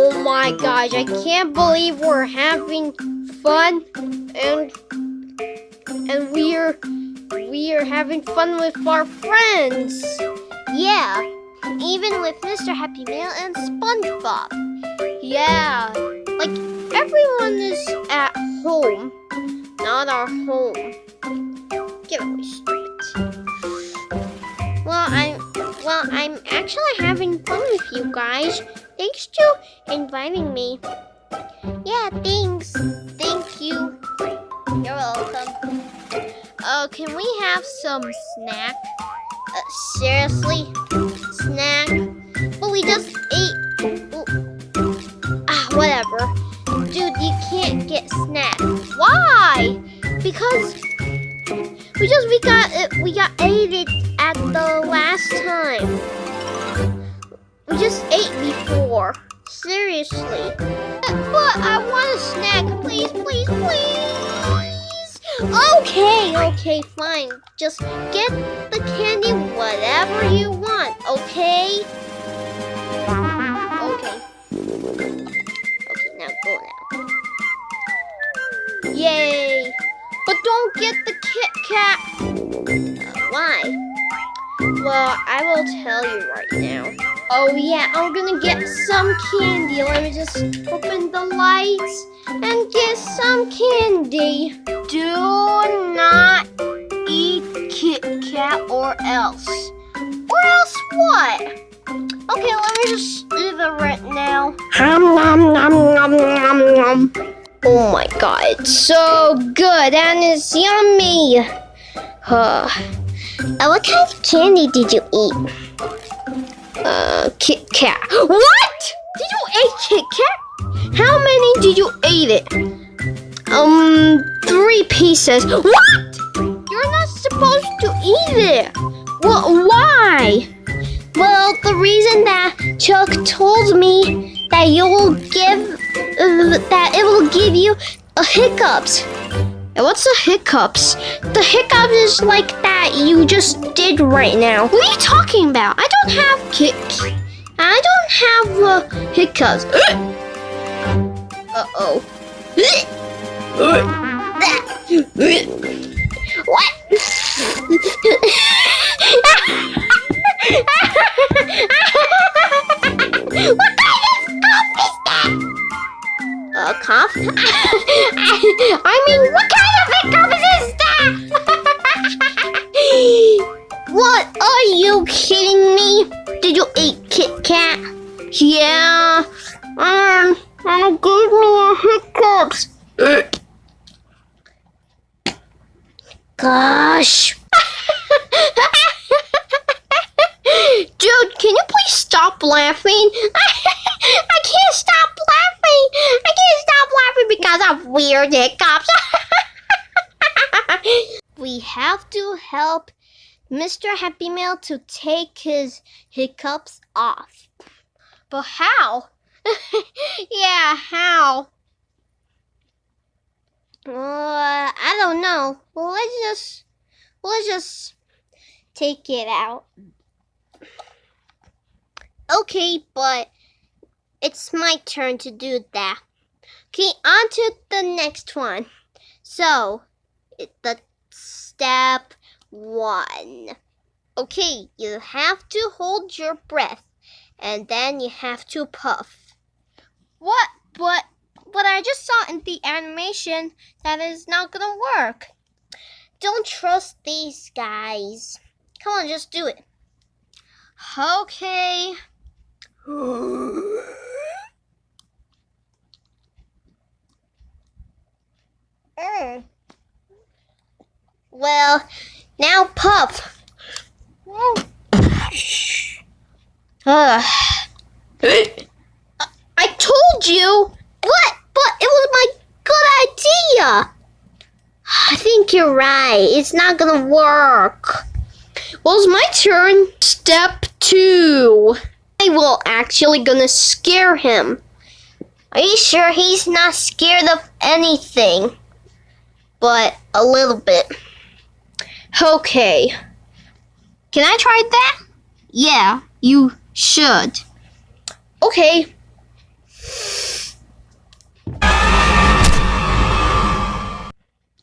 Oh my gosh, I can't believe we're having fun and we're having fun with our friends. Yeah, even with Mr. Happy Meal and SpongeBob. Yeah, like everyone is at home, not our home. Get away, stupid. Well, I'm actually having fun with you guys. Thanks to inviting me. Yeah, thanks. Thank you. You're welcome. Can we have some snack? Seriously? Snack? But we just ate. Whatever. Dude, you can't get snack. Why? Because we got ate it at the last time. We just ate before. Seriously. But I want a snack. Please, please, please. Okay, fine. Just get the candy whatever you want, okay? Okay, now go now. Yay! But don't get the Kit Kat. Why? Well, I will tell you right now. Oh yeah, I'm gonna get some candy. Let me just open the lights and get some candy. Do not eat Kit Kat or else. Or else what? Okay, let me just eat it right now. Nom, nom, nom, nom, nom. Oh my god, it's so good and it's yummy. What kind of candy did you eat? Kit Kat. What? Did you eat Kit Kat? How many did you eat it? 3 pieces. What? You're not supposed to eat it. Well, why? Well, the reason that Chuck told me that it will give you hiccups. And what's the hiccups? The hiccups is like that you just did right now. What are you talking about? I don't have hiccups. Uh-oh. What? What kind of cough is that? Cough? I mean, what kind of hiccup is that? What? Are you kidding me? Did you eat Kit Kat? Yeah. Give me hiccups. Gosh. Dude, can you please stop laughing? I can't stop laughing. I can't stop laughing because of weird hiccups. We have to help Mr. Happy Meal to take his hiccups off. But how? Yeah, how? I don't know. Well, let's just take it out. Okay, but it's my turn to do that. Okay, on to the next one. So, the step 1. Okay, you have to hold your breath, and then you have to puff. What? But I just saw in the animation that is not gonna work. Don't trust these guys. Come on, just do it. Okay. Well, now puff. I told you. What? But it was my good idea. I think you're right. It's not gonna work. Well, it's my turn. Step 2. I will actually gonna scare him. Are you sure he's not scared of anything? But a little bit. Okay. Can I try that? Yeah, you should. Okay.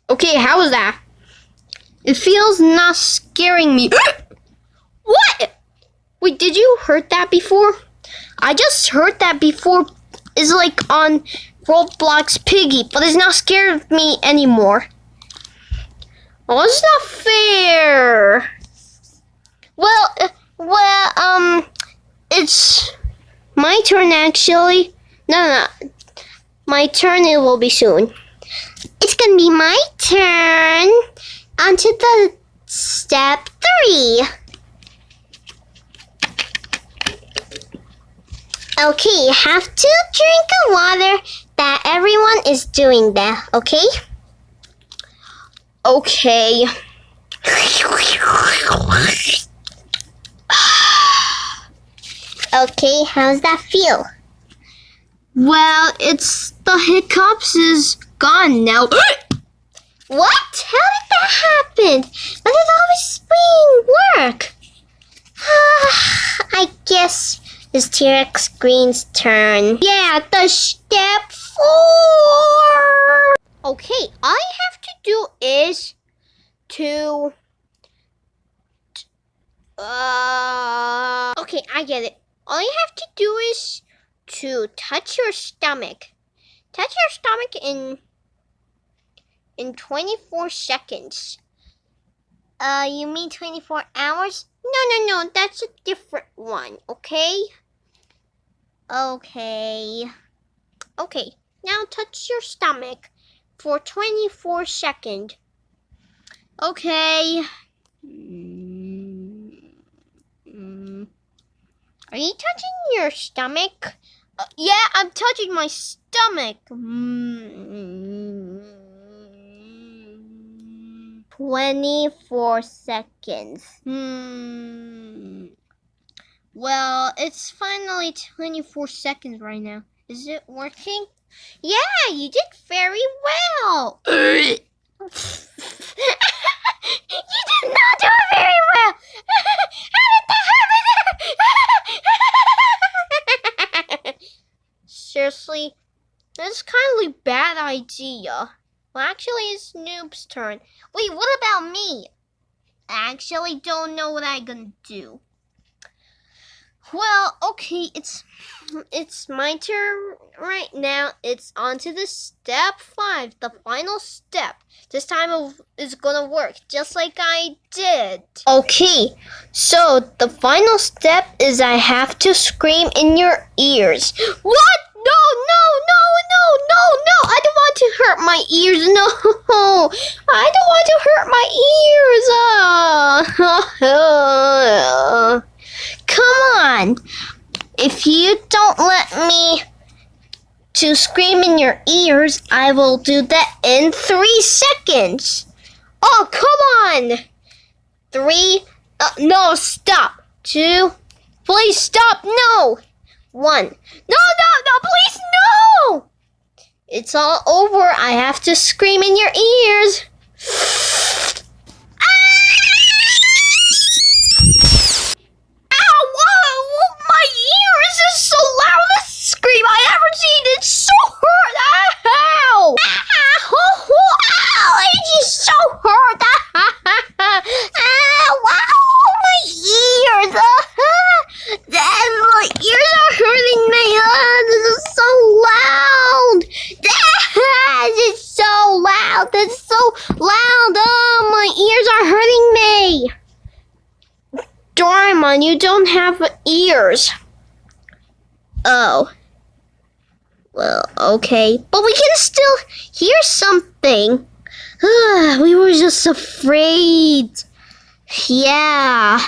Okay, how was that? It feels not scaring me. What? Wait, did you heard that before? I just heard that before. It's like on Roblox Piggy, but it's not scared of me anymore. Oh, it's not fair. Well, it's my turn actually. No. My turn, it will be soon. It's gonna be my turn. On to the step 3. Okay, you have to drink the water that everyone is doing that, okay? Okay. Okay, how's that feel? Well, it's the hiccups is gone now. What? How did that happen? But it always work. I guess it's T-Rex Green's turn. Yeah, the step 4. Okay, all I have to do is to... Okay, I get it. All you have to do is to touch your stomach. Touch your stomach in 24 seconds. You mean 24 hours? No, that's a different one, okay? Okay, now touch your stomach for 24 seconds. Okay. Are you touching your stomach? Yeah, I'm touching my stomach. 24 seconds. Well, it's finally 24 seconds right now. Is it working? Yeah, you did very well. You did not do it very well. How did that happen? Seriously, that's kind of a bad idea. Well, actually, it's Noob's turn. Wait, what about me? I actually don't know what I'm gonna do. Well, okay, it's my turn right now. It's on to the step 5, the final step. This time it's gonna work, just like I did. Okay, so the final step is I have to scream in your ears. What? No! I don't want to hurt my ears. No, I don't want to hurt my ears. Come on. If you don't let me to scream in your ears, I will do that in 3 seconds. Oh, come on. 3. No, stop. 2. Please stop. No. 1. No, please, no! It's all over. I have to scream in your ears. Ow! Whoa! My ears is so loud. This scream I ever seen. It's so hurt. Ow! Ow! It is so hurt. Ow! My ears. My ears are hurting me. This is so loud. It's so loud. It's so loud. My ears are hurting me. Doraemon, you don't have ears. Oh. Well, okay. But we can still hear something. We were just afraid. Yeah.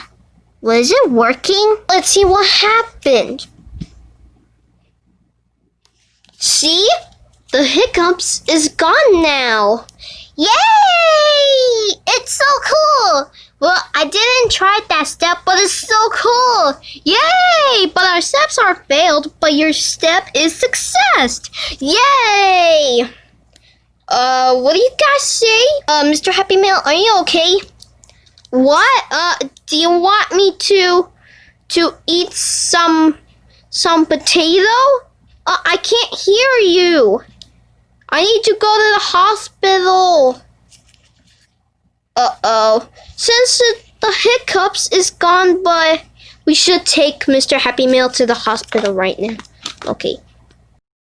Was it working? Let's see what happened. See? The hiccups is gone now. Yay! It's so cool. Well, I didn't try that step, but it's so cool. Yay! But our steps are failed, but your step is success. Yay! What do you guys say? Mr. Happy Meal, are you okay? What? Do you want me to eat some potato? I can't hear you. I need to go to the hospital. Uh-oh. Since the hiccups is gone, but we should take Mr. Happy Meal to the hospital right now. Okay.